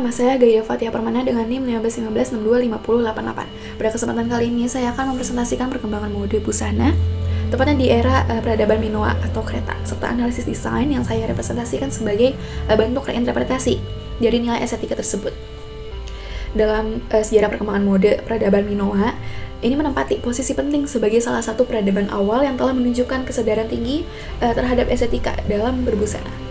Nama saya Gaya Fatia Permana dengan NIM 1515625088. Pada kesempatan kali ini saya akan mempresentasikan perkembangan mode busana tepatnya di era peradaban Minoa atau Kreta, serta analisis desain yang saya representasikan sebagai bentuk reinterpretasi dari nilai estetika tersebut. Dalam sejarah perkembangan mode peradaban Minoa, ini menempati posisi penting sebagai salah satu peradaban awal yang telah menunjukkan kesadaran tinggi terhadap estetika dalam berbusana.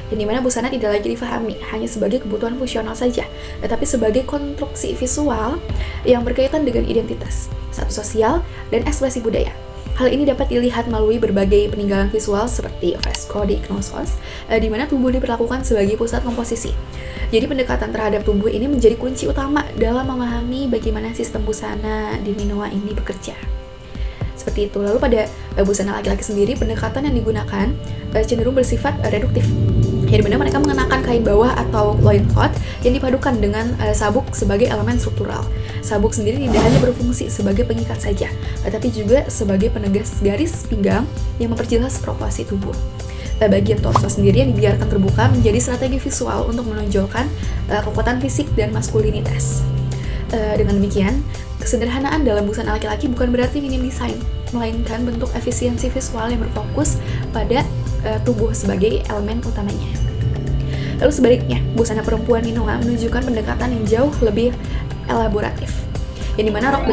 Yang dimana busana tidak lagi difahami hanya sebagai kebutuhan fungsional saja, tetapi sebagai konstruksi visual yang berkaitan dengan identitas, status sosial, dan ekspresi budaya. Hal ini dapat dilihat melalui berbagai peninggalan visual seperti fresko di Knossos, di mana tubuh diperlakukan sebagai pusat komposisi. Jadi pendekatan terhadap tubuh ini menjadi kunci utama dalam memahami bagaimana sistem busana di Minoa ini bekerja. Seperti itu. Lalu pada busana laki-laki sendiri, pendekatan yang digunakan cenderung bersifat reduktif. Ya, dimana mereka mengenakan kain bawah atau loincloth yang dipadukan dengan sabuk sebagai elemen struktural. Sabuk sendiri tidak hanya berfungsi sebagai pengikat saja, tetapi juga sebagai penegas garis pinggang yang memperjelas proporsi tubuh. Bagian torso sendiri yang dibiarkan terbuka menjadi strategi visual untuk menonjolkan kekuatan fisik dan maskulinitas. Dengan demikian, kesederhanaan dalam busana laki-laki bukan berarti minim desain, melainkan bentuk efisiensi visual yang berfokus pada tubuh sebagai elemen utamanya. Lalu sebaliknya, busana perempuan Minoa menunjukkan pendekatan yang jauh lebih elaboratif, yang dimana rok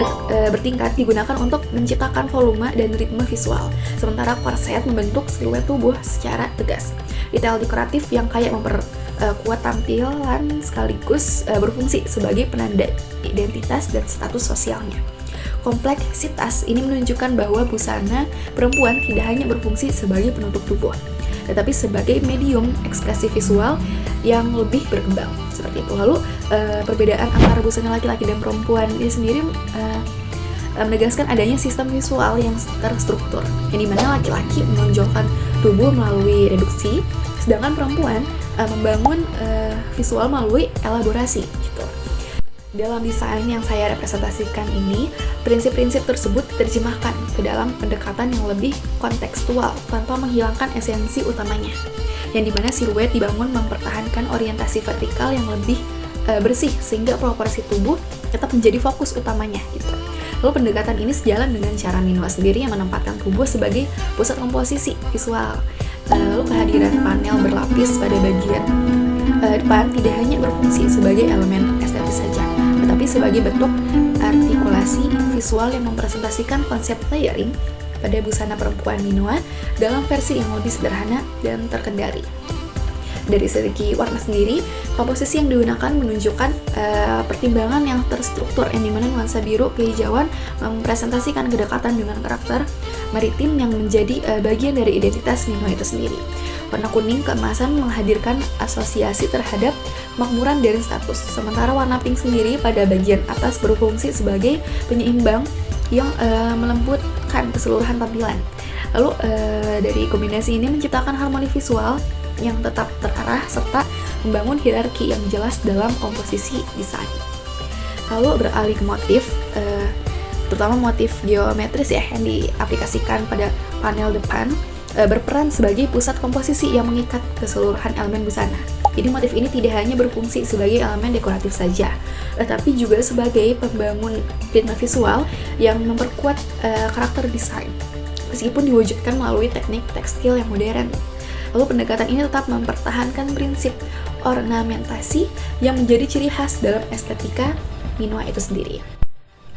bertingkat digunakan untuk menciptakan volume dan ritme visual, sementara korset membentuk siluet tubuh secara tegas. Detail dekoratif yang kaya memperkuat tampilan sekaligus berfungsi sebagai penanda identitas dan status sosialnya. Kompleksitas ini menunjukkan bahwa busana perempuan tidak hanya berfungsi sebagai penutup tubuh, tetapi sebagai medium ekspresi visual yang lebih berkembang. Seperti itu. Lalu perbedaan antara busana laki-laki dan perempuan ini sendiri menegaskan adanya sistem visual yang terstruktur, yang dimana laki-laki menonjolkan tubuh melalui reduksi, sedangkan perempuan membangun visual melalui elaborasi. Gitu. Dalam desain yang saya representasikan ini, prinsip-prinsip tersebut diterjemahkan ke dalam pendekatan yang lebih kontekstual tanpa menghilangkan esensi utamanya, yang dimana siluet dibangun mempertahankan orientasi vertikal yang lebih bersih sehingga proporsi tubuh tetap menjadi fokus utamanya. Gitu. Lalu pendekatan ini sejalan dengan cara Minoa sendiri yang menempatkan tubuh sebagai pusat komposisi visual. Lalu kehadiran panel berlapis pada bagian depan tidak hanya berfungsi sebagai elemen estetis saja, tetapi sebagai bentuk artikulasi visual yang mempresentasikan konsep layering pada busana perempuan Minoa dalam versi yang lebih sederhana dan terkendali. Dari segi warna sendiri, komposisi yang digunakan menunjukkan pertimbangan yang terstruktur, yang dimana nuansa biru kehijauan mempresentasikan kedekatan dengan karakter maritim yang menjadi bagian dari identitas Minoa itu sendiri. Warna kuning keemasan menghadirkan asosiasi terhadap makmuran dan status, sementara warna pink sendiri pada bagian atas berfungsi sebagai penyeimbang yang melembutkan keseluruhan tampilan. Lalu dari kombinasi ini menciptakan harmoni visual yang tetap terarah serta membangun hierarki yang jelas dalam komposisi desain. Lalu beralih ke motif, terutama motif geometris ya yang diaplikasikan pada panel depan, berperan sebagai pusat komposisi yang mengikat keseluruhan elemen busana. Jadi motif ini tidak hanya berfungsi sebagai elemen dekoratif saja, tetapi juga sebagai pembangun ritme visual yang memperkuat karakter desain, meskipun diwujudkan melalui teknik tekstil yang modern. Lalu pendekatan ini tetap mempertahankan prinsip ornamentasi yang menjadi ciri khas dalam estetika Minoa itu sendiri.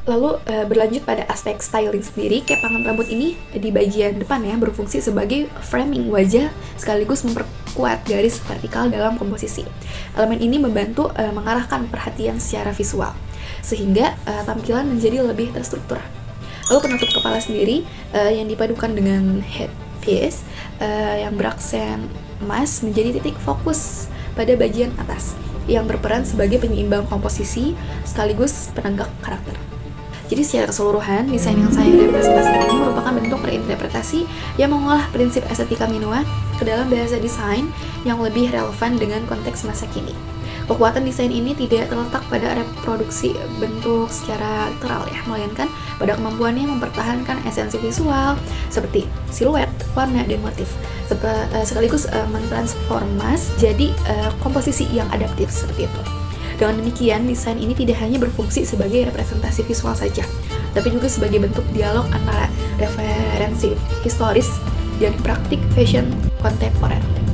Lalu berlanjut pada aspek styling sendiri, kepangan rambut ini di bagian depan ya berfungsi sebagai framing wajah sekaligus memperkuat garis vertikal dalam komposisi. Elemen ini membantu mengarahkan perhatian secara visual sehingga tampilan menjadi lebih terstruktur. Lalu penutup kepala sendiri yang dipadukan dengan headpiece yang beraksen emas menjadi titik fokus pada bagian atas yang berperan sebagai penyeimbang komposisi sekaligus penegak karakter. Jadi secara keseluruhan, desain yang saya representasikan ini merupakan bentuk reinterpretasi yang mengolah prinsip estetika Minoa ke dalam bahasa desain yang lebih relevan dengan konteks masa kini. Kekuatan desain ini tidak terletak pada reproduksi bentuk secara literal ya, melainkan pada kemampuannya mempertahankan esensi visual seperti siluet, warna, dan motif, sekaligus mentransformas jadi komposisi yang adaptif seperti itu. Dengan demikian, desain ini tidak hanya berfungsi sebagai representasi visual saja, tapi juga sebagai bentuk dialog antara referensi historis dan praktik fashion kontemporer.